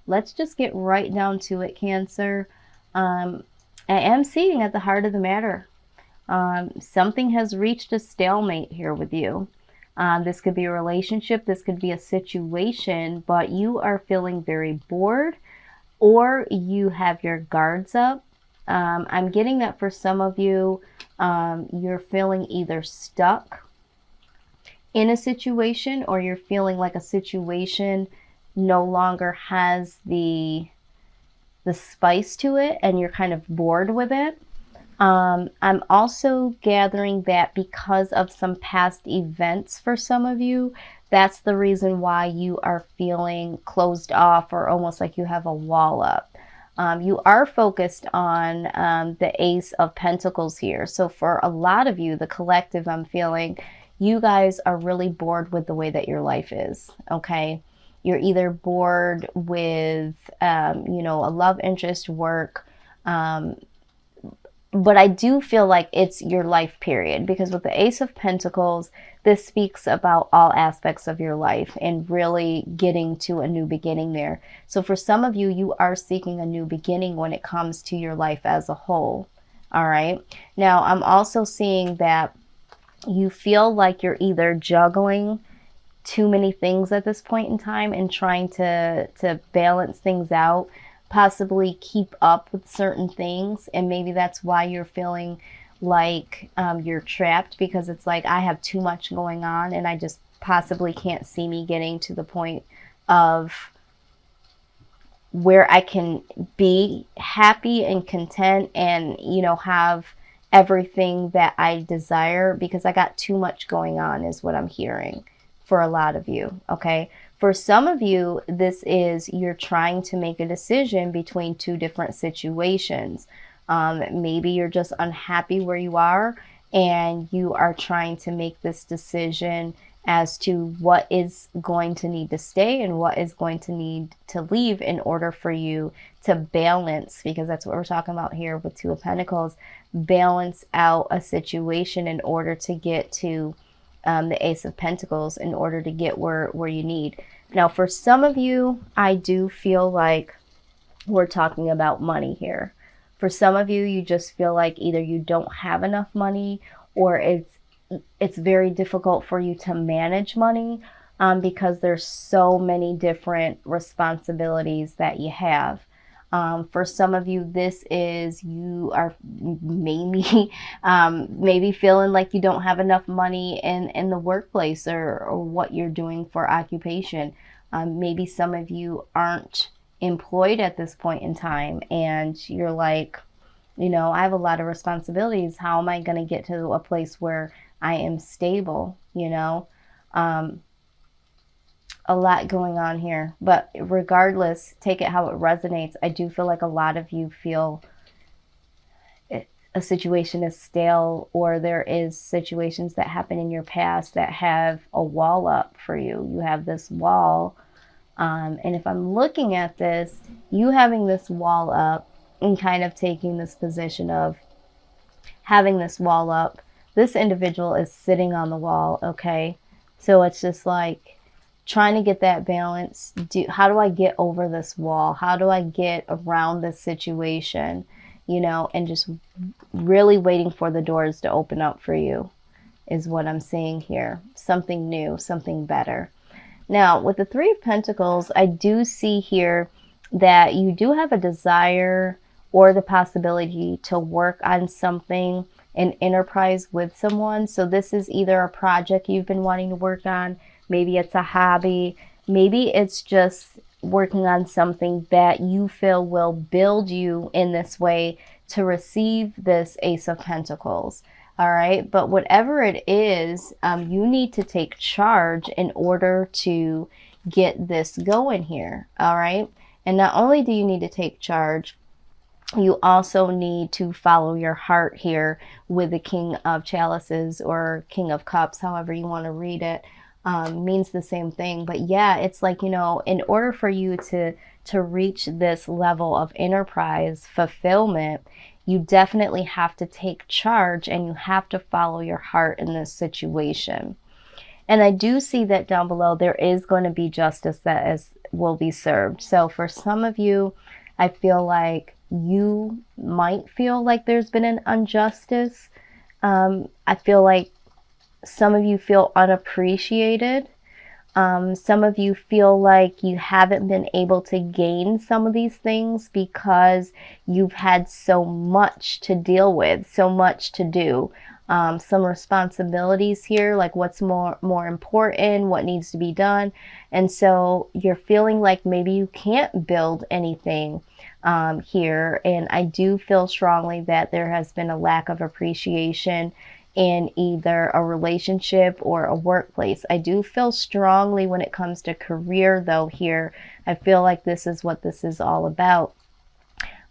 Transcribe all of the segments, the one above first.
let's just get right down to it, Cancer. I am seeing at the heart of the matter. Something has reached a stalemate here with you. This could be a relationship, this could be a situation, but you are feeling very bored or you have your guards up. I'm getting that for some of you, you're feeling either stuck in a situation or you're feeling like a situation no longer has the spice to it and you're kind of bored with it. I'm also gathering that because of some past events for some of you, that's the reason why you are feeling closed off or almost like you have a wall up. You are focused on the Ace of Pentacles here. So for a lot of you, the collective, I'm feeling you guys are really bored with the way that your life is, okay? You're either bored with, a love interest, work, but I do feel like it's your life period, because with the Ace of Pentacles, this speaks about all aspects of your life and really getting to a new beginning there. So for some of you, you are seeking a new beginning when it comes to your life as a whole. All right. Now, I'm also seeing that you feel like you're either juggling too many things at this point in time and trying to balance things out, possibly keep up with certain things, and maybe that's why you're feeling like you're trapped, because it's like I have too much going on and I just possibly can't see me getting to the point of where I can be happy and content and have everything that I desire, because I got too much going on is what I'm hearing for a lot of you. Okay, for some of you, this is you're trying to make a decision between two different situations. Maybe you're just unhappy where you are and you are trying to make this decision as to what is going to need to stay and what is going to need to leave in order for you to balance, because that's what we're talking about here with Two of Pentacles, balance out a situation in order to get to the Ace of Pentacles, in order to get where you need. Now, for some of you, I do feel like we're talking about money here. For some of you, you just feel like either you don't have enough money or it's very difficult for you to manage money because there's so many different responsibilities that you have. For some of you, this is you are maybe maybe feeling like you don't have enough money in the workplace or what you're doing for occupation. Maybe some of you aren't employed at this point in time and you're like, I have a lot of responsibilities. How am I going to get to a place where I am stable? A lot going on here, but regardless, take it how it resonates. I do feel like a lot of you feel a situation is stale, or there is situations that happen in your past that have a wall up for you. You have this wall, and if I'm looking at this, you having this wall up and kind of taking this position of having this wall up, this individual is sitting on the wall, okay? So it's just like trying to get that balance. How do I get over this wall? How do I get around this situation? And just really waiting for the doors to open up for you is what I'm seeing here. Something new, something better. Now, with the Three of Pentacles, I do see here that you do have a desire or the possibility to work on something, an enterprise with someone. So this is either a project you've been wanting to work on, maybe it's a hobby, maybe it's just working on something that you feel will build you in this way to receive this Ace of Pentacles. All right, but whatever it is, you need to take charge in order to get this going here. All right, and not only do you need to take charge, you also need to follow your heart here with the King of Chalices or King of Cups, however you want to read it. Means the same thing. But yeah, it's like, in order for you to reach this level of enterprise fulfillment, you definitely have to take charge and you have to follow your heart in this situation. And I do see that down below there is going to be justice that will be served. So for some of you, I feel like you might feel like there's been an injustice. I feel like some of you feel unappreciated. Some of you feel like you haven't been able to gain some of these things because you've had so much to deal with, so much to do. Some responsibilities here, like what's more important, what needs to be done. And so you're feeling like maybe you can't build anything here. And I do feel strongly that there has been a lack of appreciation in either a relationship or a workplace. I do feel strongly when it comes to career though here. I feel like this is what this is all about.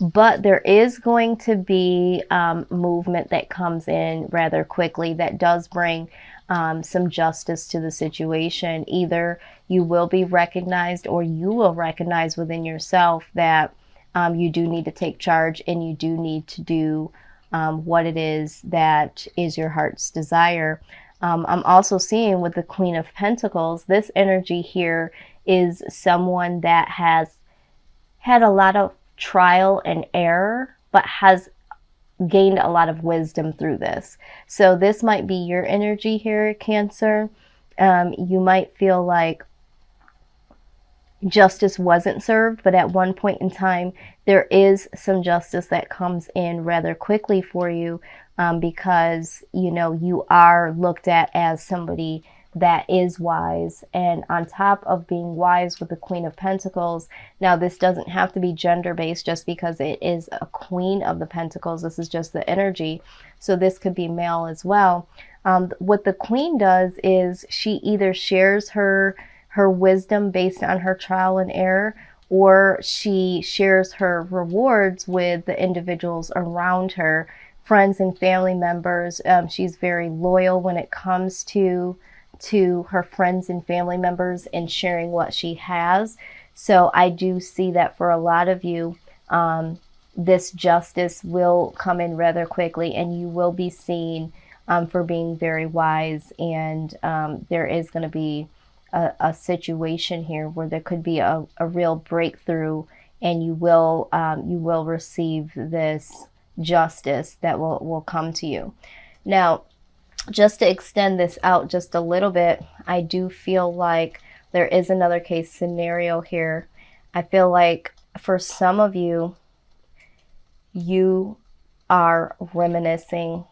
But there is going to be movement that comes in rather quickly that does bring some justice to the situation. Either you will be recognized or you will recognize within yourself that you do need to take charge and you do need to do what it is that is your heart's desire. I'm also seeing with the Queen of Pentacles, this energy here is someone that has had a lot of trial and error, but has gained a lot of wisdom through this. So this might be your energy here, Cancer. You might feel like justice wasn't served, but at one point in time, there is some justice that comes in rather quickly for you because, you know, you are looked at as somebody that is wise. And on top of being wise with the Queen of Pentacles, now this doesn't have to be gender-based just because it is a Queen of the Pentacles. This is just the energy. So this could be male as well. What the Queen does is she either shares her wisdom based on her trial and error, or she shares her rewards with the individuals around her, friends and family members. She's very loyal when it comes to her friends and family members and sharing what she has. So I do see that for a lot of you, this justice will come in rather quickly and you will be seen for being very wise. And there is going to be a situation here where there could be a real breakthrough, and you will receive this justice that will come to you. Now, just to extend this out just a little bit, I do feel like there is another case scenario here. I feel like for some of you, you are reminiscing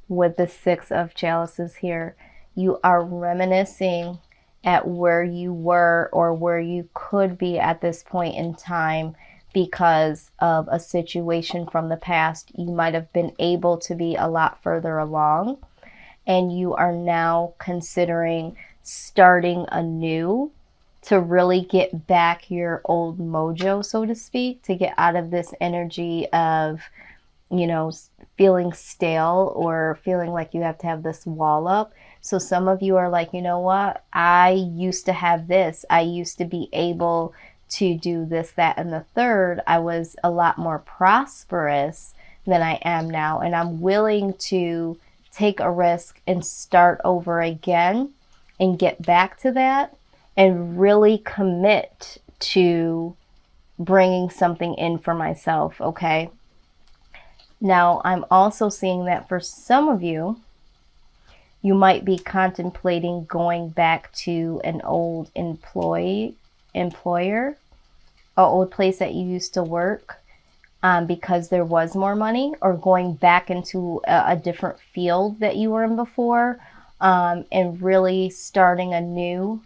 with the Six of Chalices here. You are reminiscing at where you were or where you could be at this point in time because of a situation from the past. You might have been able to be a lot further along, and you are now considering starting anew to really get back your old mojo, so to speak, to get out of this energy of, you know, feeling stale or feeling like you have to have this wall up. So some of you are like, you know what? I used to have this. I used to be able to do this, that, and the third. I was a lot more prosperous than I am now. And I'm willing to take a risk and start over again and get back to that and really commit to bringing something in for myself, okay? Now, I'm also seeing that for some of you, you might be contemplating going back to an old employer, an old place that you used to work because there was more money, or going back into a different field that you were in before and really starting anew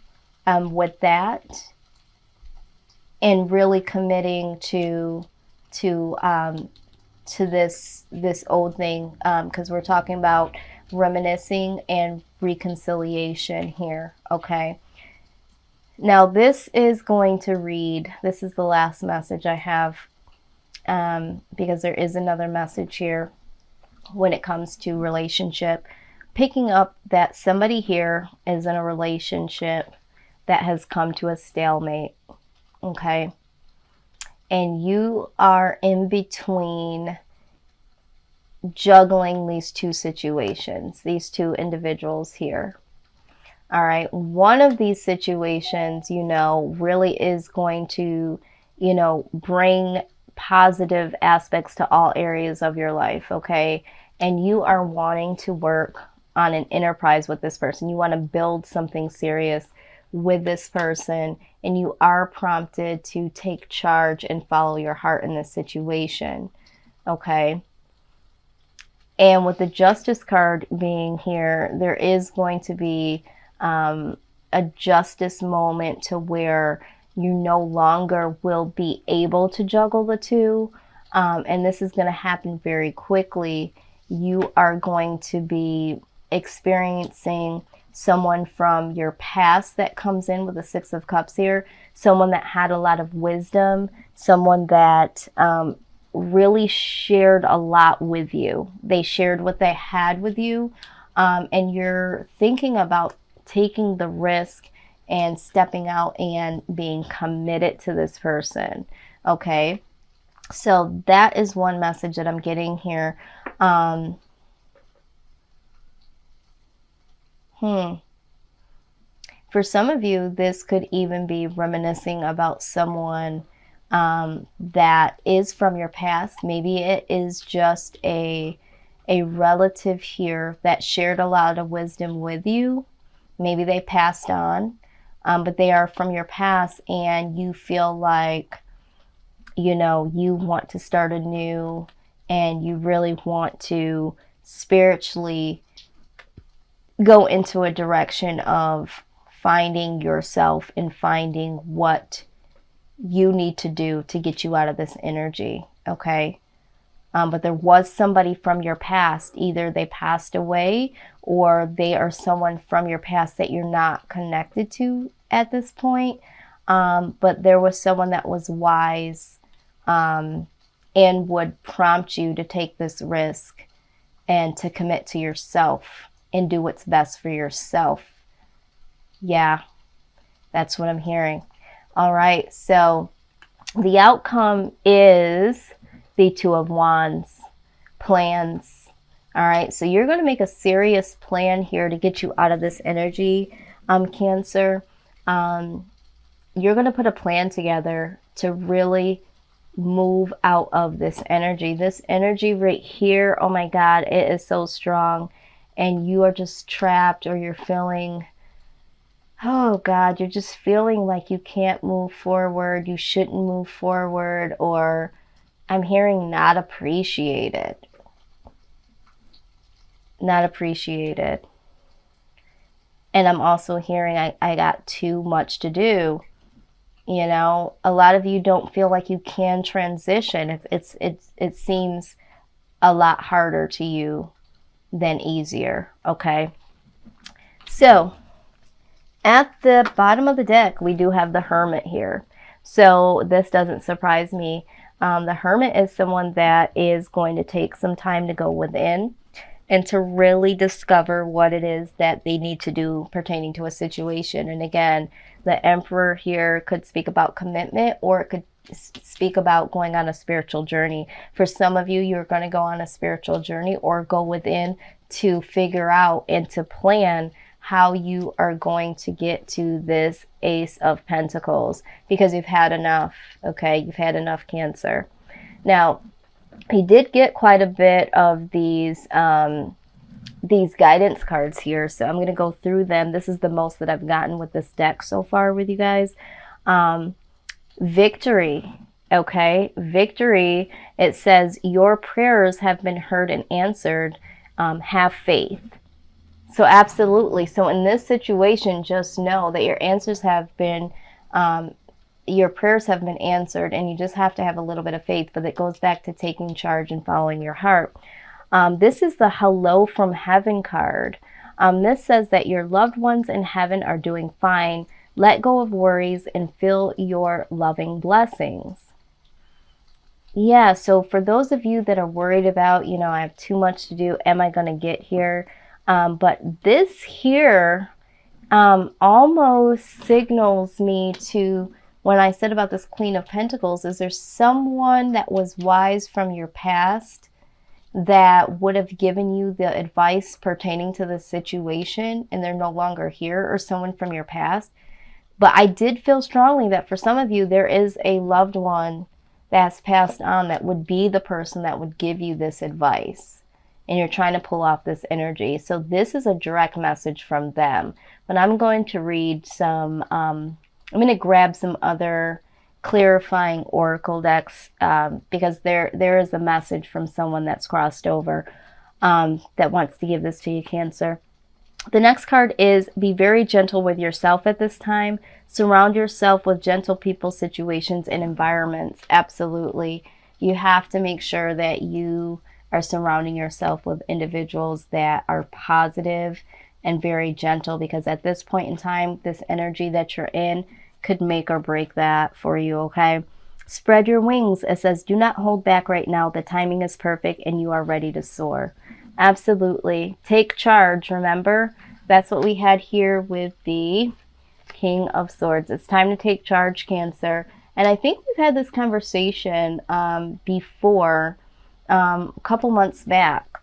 with that and really committing to this old thing because we're talking about reminiscing and reconciliation here, okay? Now this is going to read, this is the last message I have because there is another message here when it comes to relationship. Picking up that somebody here is in a relationship that has come to a stalemate, okay? And you are in between juggling these two situations, these two individuals here. All right. One of these situations, really is going to, bring positive aspects to all areas of your life. Okay. And you are wanting to work on an enterprise with this person. You want to build something serious with this person, and you are prompted to take charge and follow your heart in this situation. Okay. And with the Justice card being here, there is going to be a justice moment to where you no longer will be able to juggle the two. And this is going to happen very quickly. You are going to be experiencing someone from your past that comes in with the Six of Cups here, someone that had a lot of wisdom, someone that really shared a lot with you. They shared what they had with you, and you're thinking about taking the risk and stepping out and being committed to this person. Okay, so that is one message that I'm getting here. For some of you, this could even be reminiscing about someone that is from your past. Maybe it is just a relative here that shared a lot of wisdom with you. Maybe they passed on, but they are from your past, and you feel like, you want to start anew, and you really want to spiritually go into a direction of finding yourself and finding what you need to do to get you out of this energy. Okay. But there was somebody from your past. Either they passed away, or they are someone from your past that you're not connected to at this point. But there was someone that was wise and would prompt you to take this risk and to commit to yourself and do what's best for yourself. Yeah, that's what I'm hearing. All right, so the outcome is the Two of Wands, plans. All right, so you're going to make a serious plan here to get you out of this energy, Cancer. You're going to put a plan together to really move out of this energy. This energy right here, oh my God, it is so strong. And you are just trapped, or you're feeling, oh God, you're just feeling like you can't move forward, you shouldn't move forward, or I'm hearing not appreciated. Not appreciated. And I'm also hearing I got too much to do. A lot of you don't feel like you can transition. It seems a lot harder to you than easier. Okay. So at the bottom of the deck, we do have the Hermit here. So this doesn't surprise me. The Hermit is someone that is going to take some time to go within and to really discover what it is that they need to do pertaining to a situation. And again, the Emperor here could speak about commitment, or it could speak about going on a spiritual journey. For some of you, you're going to go on a spiritual journey or go within to figure out and to plan how you are going to get to this Ace of Pentacles, because you've had enough. Okay, you've had enough, Cancer. Now, he did get quite a bit of these guidance cards here, so I'm going to go through them. This is the most that I've gotten with this deck so far with you guys. Victory. Okay, victory. It says your prayers have been heard and answered. Have faith. So absolutely. So in this situation, just know that your answers have been, your prayers have been answered, and you just have to have a little bit of faith. But it goes back to taking charge and following your heart. This is the Hello from Heaven card. This says that your loved ones in heaven are doing fine. Let go of worries and feel your loving blessings. Yeah, so for those of you that are worried about, I have too much to do, am I going to get here? But this here almost signals me to, when I said about this Queen of Pentacles, is there someone that was wise from your past that would have given you the advice pertaining to the situation, and they're no longer here, or someone from your past. But I did feel strongly that for some of you, there is a loved one that's passed on that would be the person that would give you this advice. And you're trying to pull off this energy. So this is a direct message from them. But I'm going to read some, I'm going to grab some other clarifying oracle decks because there is a message from someone that's crossed over that wants to give this to you, Cancer. The next card is be very gentle with yourself at this time. Surround yourself with gentle people, situations, and environments. Absolutely. You have to make sure that you are surrounding yourself with individuals that are positive and very gentle, because at this point in time, this energy that you're in could make or break that for you, okay? Spread your wings. It says, do not hold back right now. The timing is perfect and you are ready to soar. Absolutely. Take charge. Remember, that's what we had here with the King of Swords. It's time to take charge, Cancer. And I think we've had this conversation before, a couple months back.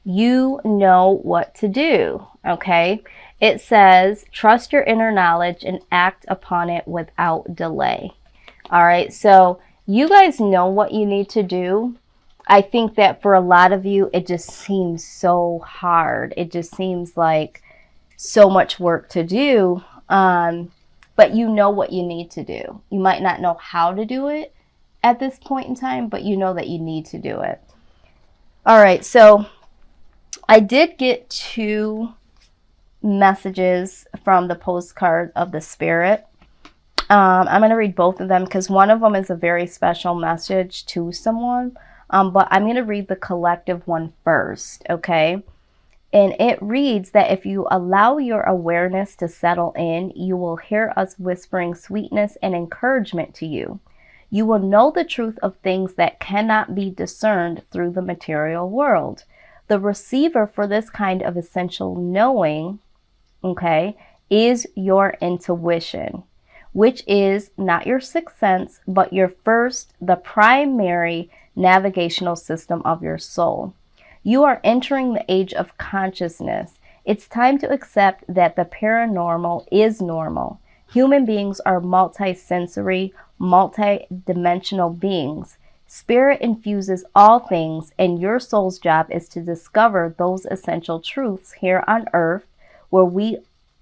You know what to do, okay? It says, trust your inner knowledge and act upon it without delay. All right, so you guys know what you need to do. I think that for a lot of you, it just seems so hard. It just seems like so much work to do, but you know what you need to do. You might not know how to do it at this point in time, but you know that you need to do it. All right, so I did get 2 messages from the postcard of the Spirit. I'm going to read both of them because one of them is a very special message to someone. But I'm going to read the collective one first, okay? And it reads that if you allow your awareness to settle in, you will hear us whispering sweetness and encouragement to you. You will know the truth of things that cannot be discerned through the material world. The receiver for this kind of essential knowing, okay, is your intuition, which is not your sixth sense, but the primary navigational system of your soul. You are entering the age of consciousness. It's time to accept that the paranormal is normal. Human beings are multi-sensory, multi-dimensional beings. Spirit infuses all things, and your soul's job is to discover those essential truths here on earth where we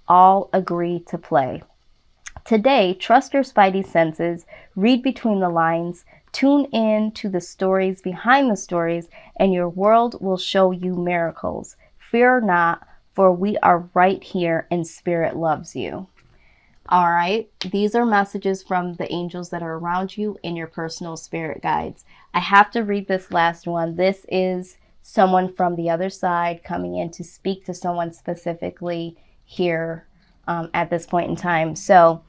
all agree to play. Today, trust your spidey senses, read between the lines, tune in to the stories behind the stories, and your world will show you miracles. Fear not, for we are right here and Spirit loves you. All right, these are messages from the angels that are around you and your personal spirit guides. I have to read this last one. This is someone from the other side coming in to speak to someone specifically here at this point in time. So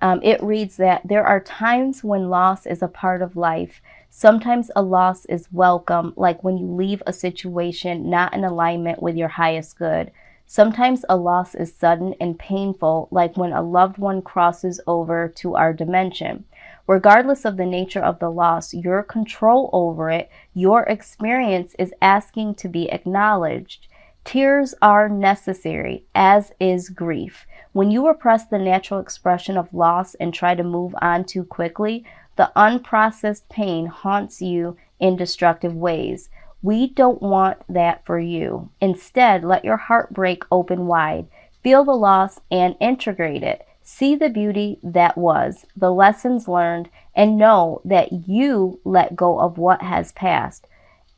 it reads that there are times when loss is a part of life. Sometimes a loss is welcome, like when you leave a situation not in alignment with your highest good. Sometimes a loss is sudden and painful, like when a loved one crosses over to our dimension. Regardless of the nature of the loss, your control over it, your experience is asking to be acknowledged. Tears are necessary, as is grief. When you repress the natural expression of loss and try to move on too quickly, the unprocessed pain haunts you in destructive ways. We don't want that for you. Instead, let your heart break open wide. Feel the loss and integrate it. See the beauty that was, the lessons learned, and know that you let go of what has passed.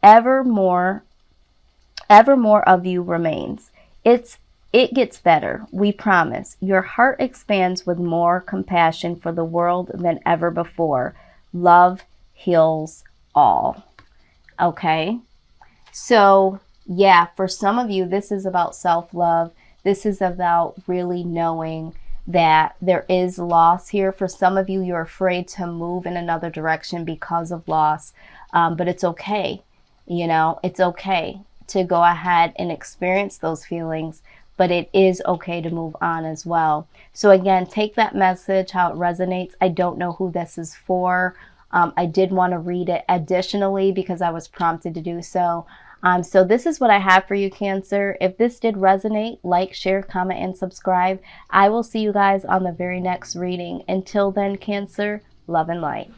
Ever more of you remains. It gets better, we promise. Your heart expands with more compassion for the world than ever before. Love heals all. Okay? So, yeah, for some of you, this is about self-love. This is about really knowing that there is loss here. For some of you, you're afraid to move in another direction because of loss. But it's okay. You know, it's okay to go ahead and experience those feelings, but it is okay to move on as well. So again, take that message, how it resonates. I don't know who this is for. I did want to read it additionally because I was prompted to do so. So this is what I have for you, Cancer. If this did resonate, like, share, comment, and subscribe. I will see you guys on the very next reading. Until then, Cancer, love and light.